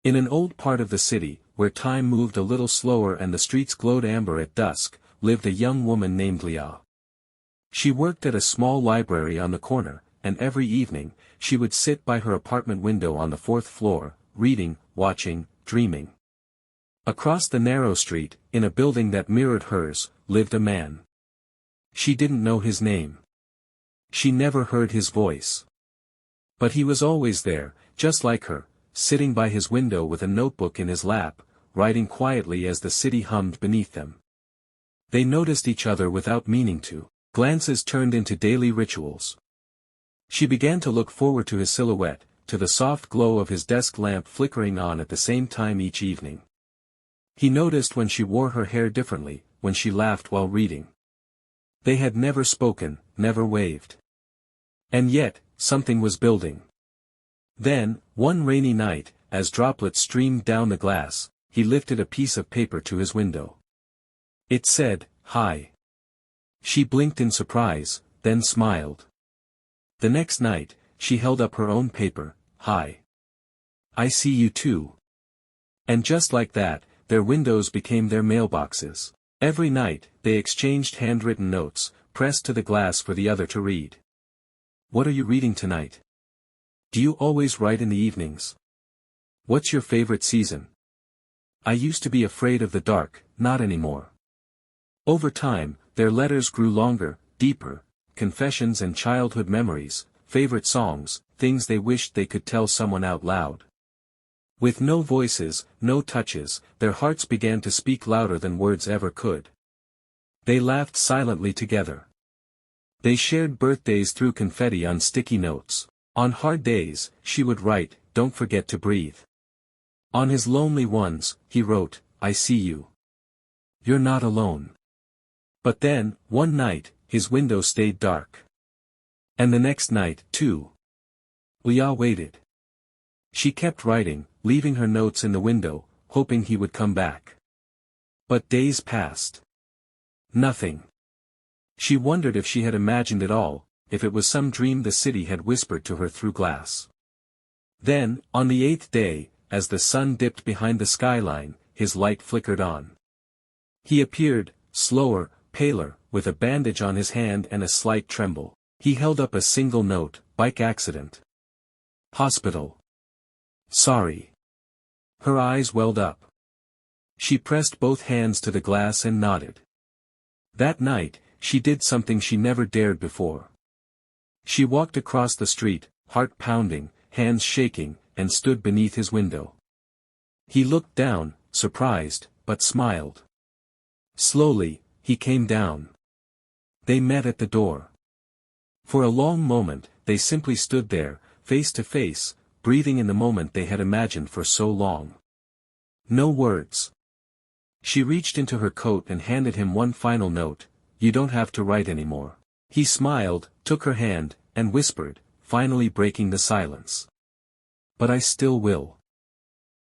In an old part of the city, where time moved a little slower and the streets glowed amber at dusk, lived a young woman named Leah. She worked at a small library on the corner, and every evening, she would sit by her apartment window on the fourth floor, reading, watching, dreaming. Across the narrow street, in a building that mirrored hers, lived a man. She didn't know his name. She never heard his voice. But he was always there, just like her, sitting by his window with a notebook in his lap, writing quietly as the city hummed beneath them. They noticed each other without meaning to. Glances turned into daily rituals. She began to look forward to his silhouette, to the soft glow of his desk lamp flickering on at the same time each evening. He noticed when she wore her hair differently, when she laughed while reading. They had never spoken, never waved. And yet, something was building. Then, one rainy night, as droplets streamed down the glass, he lifted a piece of paper to his window. It said, "Hi." She blinked in surprise, then smiled. The next night, she held up her own paper, "Hi. I see you too." And just like that, their windows became their mailboxes. Every night, they exchanged handwritten notes, pressed to the glass for the other to read. "What are you reading tonight? Do you always write in the evenings? What's your favorite season? I used to be afraid of the dark, not anymore." Over time, their letters grew longer, deeper, confessions and childhood memories, favorite songs, things they wished they could tell someone out loud. With no voices, no touches, their hearts began to speak louder than words ever could. They laughed silently together. They shared birthdays through confetti on sticky notes. On hard days, she would write, "Don't forget to breathe." On his lonely ones, he wrote, "I see you. You're not alone." But then, one night, his window stayed dark. And the next night, too. Leah waited. She kept writing, leaving her notes in the window, hoping he would come back. But days passed. Nothing. She wondered if she had imagined it all, if it was some dream the city had whispered to her through glass. Then, on the 8th day, as the sun dipped behind the skyline, his light flickered on. He appeared, slower, paler, with a bandage on his hand and a slight tremble. He held up a single note, "Bike accident. Hospital. Sorry." Her eyes welled up. She pressed both hands to the glass and nodded. That night, she did something she never dared before. She walked across the street, heart pounding, hands shaking, and stood beneath his window. He looked down, surprised, but smiled. Slowly, he came down. They met at the door. For a long moment, they simply stood there, face to face, breathing in the moment they had imagined for so long. No words. She reached into her coat and handed him one final note, "You don't have to write anymore." He smiled, took her hand, and whispered, finally breaking the silence. "But I still will."